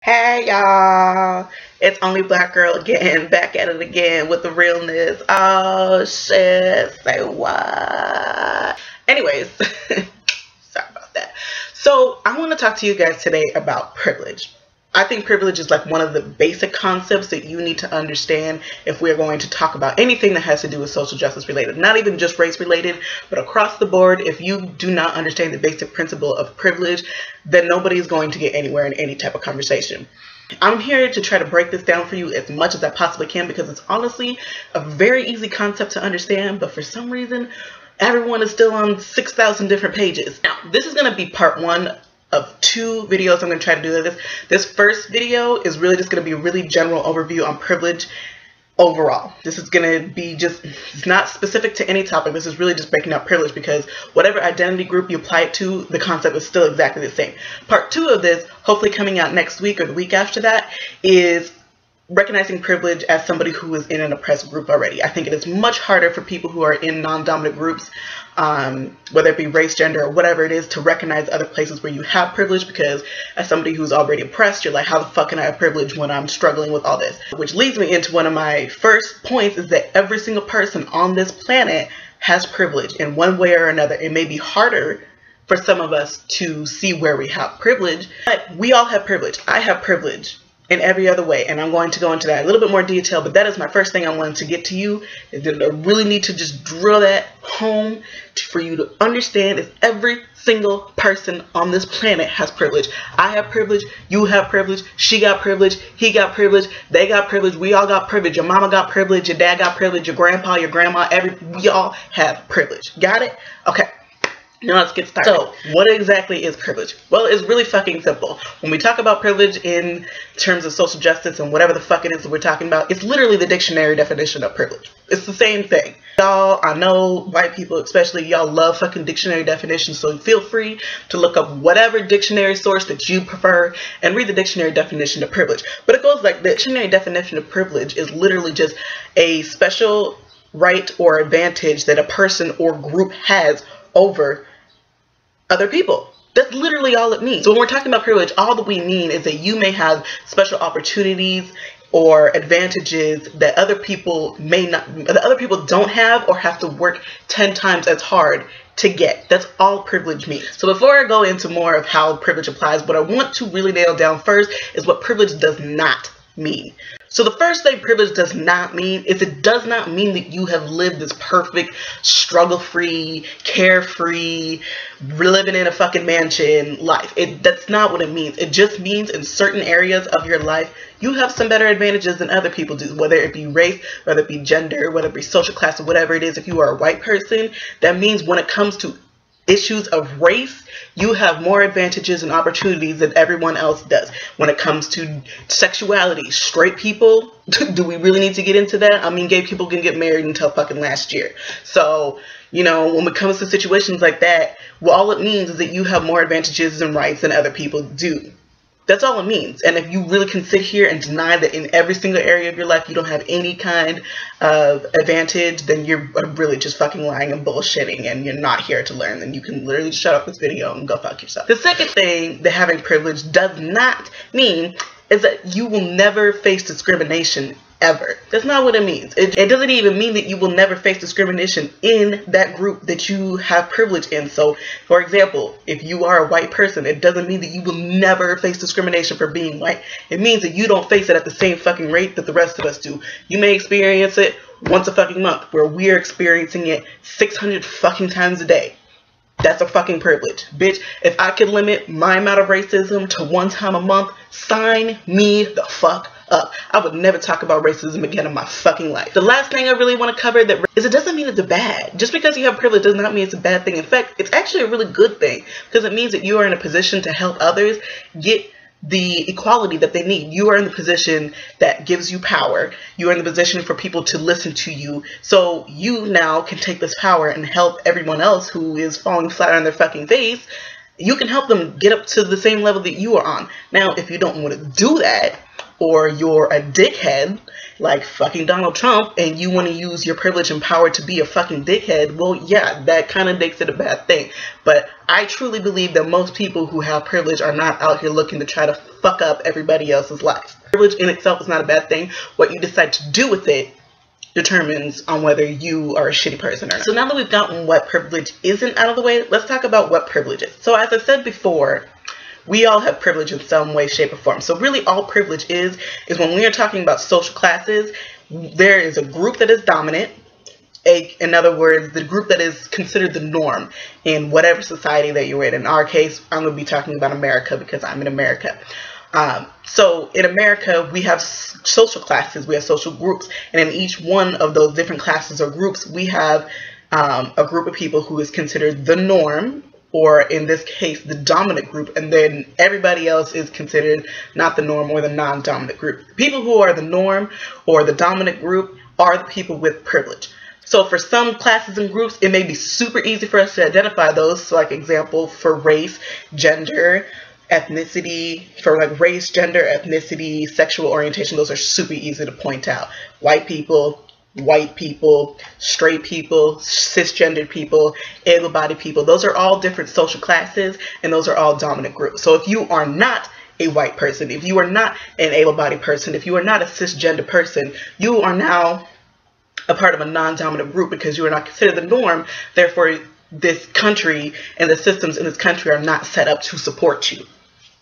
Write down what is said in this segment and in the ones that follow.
Hey y'all, it's only Black Girl again, back at it again with the realness. Oh shit, say what? Anyways, sorry about that. So I want to talk to you guys today about privilege. I think privilege is like one of the basic concepts that you need to understand if we're going to talk about anything that has to do with social justice related, not even just race related, but across the board. If you do not understand the basic principle of privilege, then nobody's going to get anywhere in any type of conversation. I'm here to try to break this down for you as much as I possibly can because it's honestly a very easy concept to understand, but for some reason, everyone is still on 6,000 different pages. Now, this is going to be part one of two videos I'm going to try to do this. This first video is really just going to be a really general overview on privilege overall. This is going to be just, it's not specific to any topic. This is really just breaking out privilege because whatever identity group you apply it to, the concept is still exactly the same. Part two of this, hopefully coming out next week or the week after that, is recognizing privilege as somebody who is in an oppressed group already. I think it is much harder for people who are in non-dominant groups, whether it be race, gender, or whatever it is, to recognize other places where you have privilege, because as somebody who's already oppressed, you're like, how the fuck can I have privilege when I'm struggling with all this? Which leads me into one of my first points, is that every single person on this planet has privilege in one way or another. It may be harder for some of us to see where we have privilege, but we all have privilege. I have privilege in every other way, and I'm going to go into that in a little bit more detail, but that is my first thing I wanted to get to you, is that I really need to just drill that home for you to understand is every single person on this planet has privilege. I have privilege, you have privilege, she got privilege, he got privilege, they got privilege, we all got privilege, your mama got privilege, your dad got privilege, your grandpa, your grandma, we all have privilege. Got it? Okay. Now let's get started. So, what exactly is privilege? Well, it's really fucking simple. When we talk about privilege in terms of social justice and whatever the fuck it is that we're talking about, it's literally the dictionary definition of privilege. It's the same thing. Y'all, I know white people especially, y'all love fucking dictionary definitions, so feel free to look up whatever dictionary source that you prefer and read the dictionary definition of privilege. But it goes like, the dictionary definition of privilege is literally just a special right or advantage that a person or group has over other people. That's literally all it means. So when we're talking about privilege, all that we mean is that you may have special opportunities or advantages that other people don't have or have to work 10 times as hard to get. That's all privilege means. So before I go into more of how privilege applies, what I want to really nail down first is what privilege does not mean. So the first thing privilege does not mean is it does not mean that you have lived this perfect, struggle-free, carefree, living in a fucking mansion life. That's not what it means. It just means in certain areas of your life, you have some better advantages than other people do, whether it be race, whether it be gender, whether it be social class, or whatever it is. If you are a white person, that means when it comes to issues of race, you have more advantages and opportunities than everyone else does. When it comes to sexuality, straight people, do we really need to get into that? I mean, gay people can get married until fucking last year. So, you know, when it comes to situations like that, well, all it means is that you have more advantages and rights than other people do. That's all it means. And if you really can sit here and deny that in every single area of your life you don't have any kind of advantage, then you're really just fucking lying and bullshitting, and you're not here to learn. Then you can literally shut off this video and go fuck yourself. The second thing that having privilege does not mean is that you will never face discrimination ever. That's not what it means. It doesn't even mean that you will never face discrimination in that group that you have privilege in. So, for example, if you are a white person, it doesn't mean that you will never face discrimination for being white. It means that you don't face it at the same fucking rate that the rest of us do. You may experience it once a fucking month, where we're experiencing it 600 fucking times a day. That's a fucking privilege. Bitch, if I could limit my amount of racism to one time a month, sign me the fuck up. I would never talk about racism again in my fucking life. The last thing I really want to cover is it doesn't mean it's bad. Just because you have privilege does not mean it's a bad thing. In fact, it's actually a really good thing, because it means that you are in a position to help others get the equality that they need. You are in the position that gives you power. You are in the position for people to listen to you. So you now can take this power and help everyone else who is falling flat on their fucking face. You can help them get up to the same level that you are on. Now, if you don't want to do that, or you're a dickhead like fucking Donald Trump and you want to use your privilege and power to be a fucking dickhead, well, yeah, that kind of makes it a bad thing. But I truly believe that most people who have privilege are not out here looking to try to fuck up everybody else's life. Privilege in itself is not a bad thing. What you decide to do with it determines on whether you are a shitty person or not. So now that we've gotten what privilege isn't out of the way, let's talk about what privilege is. So as I said before, we all have privilege in some way, shape, or form. So really all privilege is when we are talking about social classes, there is a group that is dominant. In other words, the group that is considered the norm in whatever society that you're in. In our case, I'm going to be talking about America because I'm in America. So in America, we have social classes, we have social groups, and in each one of those different classes or groups, we have a group of people who is considered the norm, or in this case, the dominant group, and then everybody else is considered not the norm or the non-dominant group. People who are the norm or the dominant group are the people with privilege. So for some classes and groups, it may be super easy for us to identify those. So like example, for race, gender, ethnicity, for like race, gender, ethnicity, sexual orientation, those are super easy to point out. White people, straight people, cisgendered people, able-bodied people, those are all different social classes and those are all dominant groups. So if you are not a white person, if you are not an able-bodied person, if you are not a cisgender person, you are now a part of a non-dominant group because you are not considered the norm. Therefore, this country and the systems in this country are not set up to support you.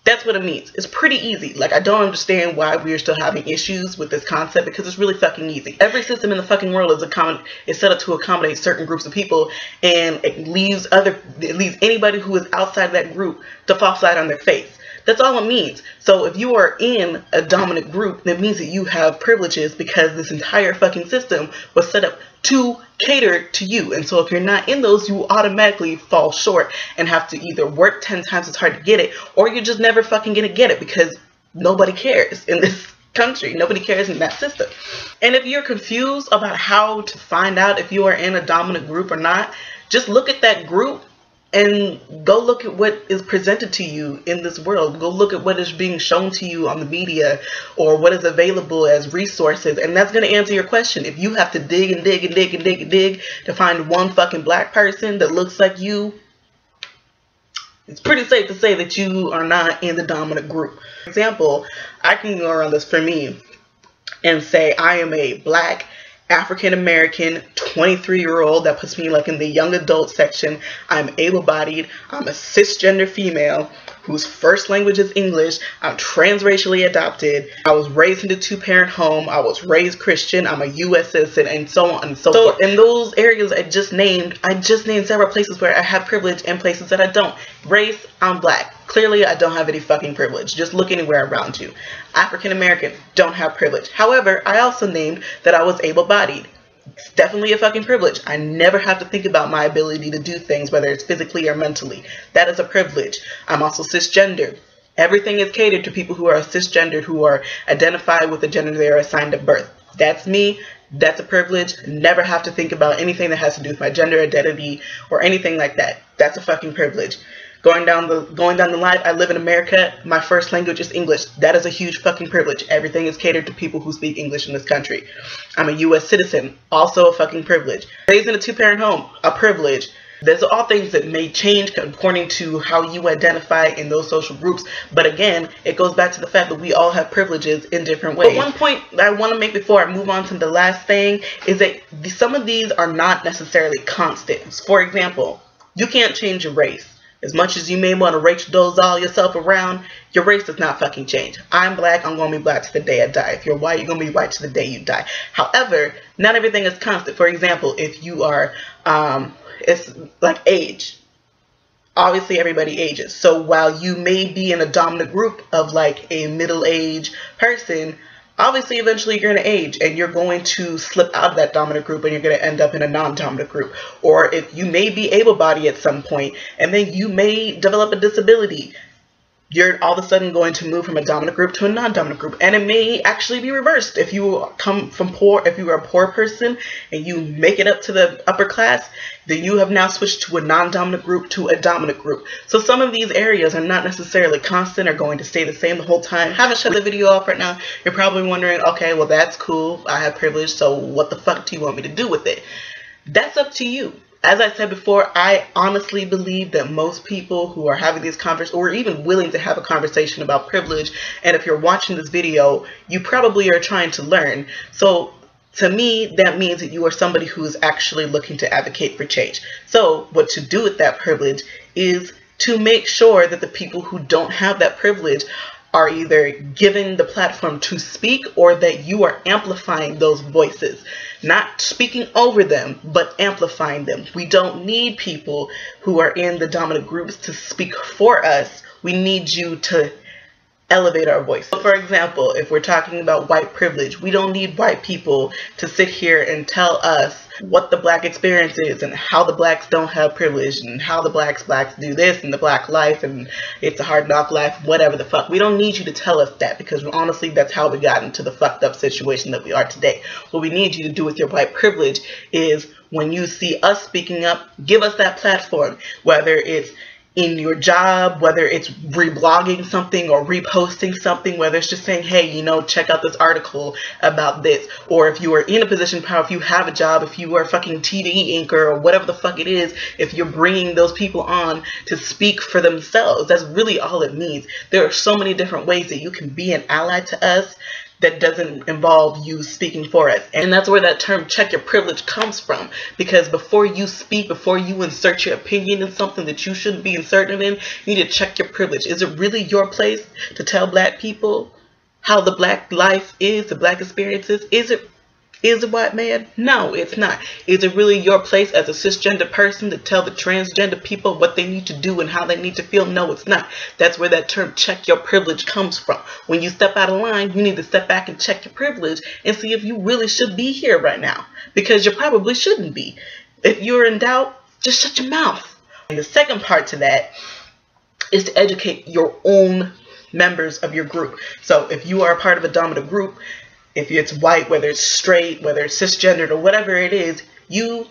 That's what it means. It's pretty easy. Like, I don't understand why we are still having issues with this concept because it's really fucking easy. Every system in the fucking world is set up to accommodate certain groups of people, and it leaves anybody who is outside that group to fall flat on their face. That's all it means. So if you are in a dominant group, that means that you have privileges because this entire fucking system was set up to cater to you. And so if you're not in those, you automatically fall short and have to either work 10 times as hard to get it, or you're just never fucking gonna get it because nobody cares in this country. Nobody cares in that system. And if you're confused about how to find out if you are in a dominant group or not, just look at that group and go look at what is presented to you in this world. Go look at what is being shown to you on the media or what is available as resources. And that's going to answer your question. If you have to dig and dig and dig and dig and dig to find one fucking black person that looks like you, it's pretty safe to say that you are not in the dominant group. For example, I can go around this for me and say I am a black African-American 23-year-old. That puts me like in the young adult section. I'm able-bodied. I'm a cisgender female whose first language is English. I'm transracially adopted. I was raised in a two-parent home. I was raised Christian. I'm a U.S. citizen, and so on and so forth. In those areas I just named several places where I have privilege and places that I don't. Race, I'm black. Clearly, I don't have any fucking privilege. Just look anywhere around you. African American, don't have privilege. However, I also named that I was able-bodied. It's definitely a fucking privilege. I never have to think about my ability to do things, whether it's physically or mentally. That is a privilege. I'm also cisgender. Everything is catered to people who are cisgendered, who are identified with the gender they are assigned at birth. That's me. That's a privilege. Never have to think about anything that has to do with my gender identity or anything like that. That's a fucking privilege. Going down the line, I live in America. My first language is English. That is a huge fucking privilege. Everything is catered to people who speak English in this country. I'm a U.S. citizen. Also a fucking privilege. Raised in a two-parent home. A privilege. Those are all things that may change according to how you identify in those social groups. But again, it goes back to the fact that we all have privileges in different ways. But one point that I want to make before I move on to the last thing is that some of these are not necessarily constants. For example, you can't change your race. As much as you may want to Rachel Dolezal yourself around, your race does not fucking change. I'm black, I'm going to be black to the day I die. If you're white, you're going to be white to the day you die. However, not everything is constant. For example, if you are, it's like age. Obviously, everybody ages. So while you may be in a dominant group of like a middle-aged person, obviously, eventually you're going to age and you're going to slip out of that dominant group and you're going to end up in a non-dominant group. Or if you may be able-bodied at some point and then you may develop a disability. you're all of a sudden going to move from a dominant group to a non-dominant group. And it may actually be reversed. If you come from poor, if you are a poor person and you make it up to the upper class, then you have now switched to a non-dominant group to a dominant group. So some of these areas are not necessarily constant or going to stay the same the whole time. I haven't shut the video off right now. You're probably wondering, okay, well that's cool. I have privilege, so what the fuck do you want me to do with it? That's up to you. As I said before, I honestly believe that most people who are having these conversations, or even willing to have a conversation about privilege, and if you're watching this video, you probably are trying to learn. So to me, that means that you are somebody who is actually looking to advocate for change. So what to do with that privilege is to make sure that the people who don't have that privilege are either given the platform to speak, or that you are amplifying those voices. Not speaking over them, but amplifying them. We don't need people who are in the dominant groups to speak for us. We need you to elevate our voice. So for example, if we're talking about white privilege, we don't need white people to sit here and tell us what the black experience is and how the blacks don't have privilege and how the blacks do this and the black life and it's a hard knock life, whatever the fuck. We don't need you to tell us that, because honestly that's how we got into the fucked up situation that we are today. What we need you to do with your white privilege is, when you see us speaking up, give us that platform, whether it's in your job, whether it's reblogging something or reposting something, whether it's just saying, hey, you know, check out this article about this, or if you are in a position of power, if you have a job, if you are a fucking TV anchor or whatever the fuck it is, if you're bringing those people on to speak for themselves, that's really all it means. There are so many different ways that you can be an ally to us that doesn't involve you speaking for us. And that's where that term check your privilege comes from. Because before you speak, before you insert your opinion in something that you shouldn't be inserting in, you need to check your privilege. Is it really your place to tell black people how the black life is, the black experience is? Is it white man? No, it's not. Is it really your place as a cisgender person to tell the transgender people what they need to do and how they need to feel? No, it's not. That's where that term check your privilege comes from. When you step out of line, you need to step back and check your privilege and see if you really should be here right now, because you probably shouldn't be. If you're in doubt, just shut your mouth. And the second part to that is to educate your own members of your group. So if you are a part of a dominant group, if it's white, whether it's straight, whether it's cisgendered, or whatever it is, you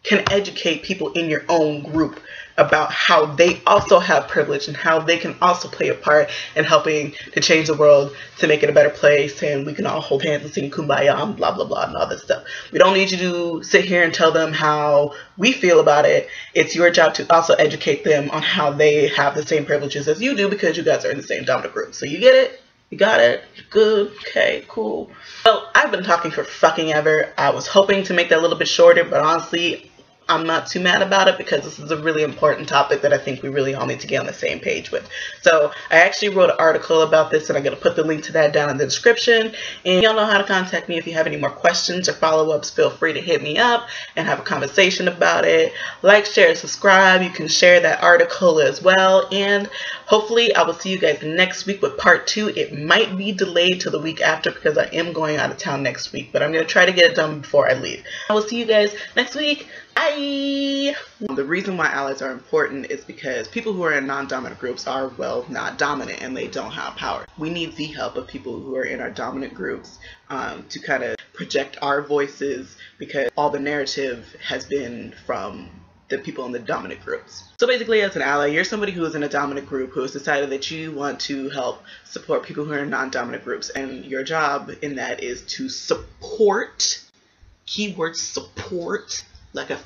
can educate people in your own group about how they also have privilege and how they can also play a part in helping to change the world, to make it a better place, and we can all hold hands and sing kumbaya and blah blah blah and all this stuff. We don't need you to sit here and tell them how we feel about it. It's your job to also educate them on how they have the same privileges as you do, because you guys are in the same dominant group. So you get it? You got it? Good. Okay, cool. Well, I've been talking for fucking ever. I was hoping to make that a little bit shorter, but honestly, I'm not too mad about it, because this is a really important topic that I think we really all need to get on the same page with. So I actually wrote an article about this, and I'm going to put the link to that down in the description. And y'all know how to contact me if you have any more questions or follow-ups. Feel free to hit me up and have a conversation about it. Like, share, subscribe. You can share that article as well. And hopefully I will see you guys next week with part 2. It might be delayed to the week after, because I am going out of town next week, but I'm going to try to get it done before I leave. I will see you guys next week. Bye! The reason why allies are important is because people who are in non-dominant groups are, well, not dominant, and they don't have power. We need the help of people who are in our dominant groups to kind of project our voices, because all the narrative has been from the people in the dominant groups. So basically, as an ally, you're somebody who is in a dominant group who has decided that you want to help support people who are in non-dominant groups, and your job in that is to support, keyword support, like a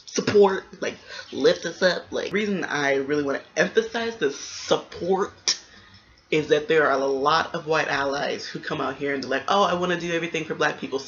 support, like lift us up. Like, the reason I really want to emphasize the support is that there are a lot of white allies who come out here and they're like, oh, I want to do everything for black people.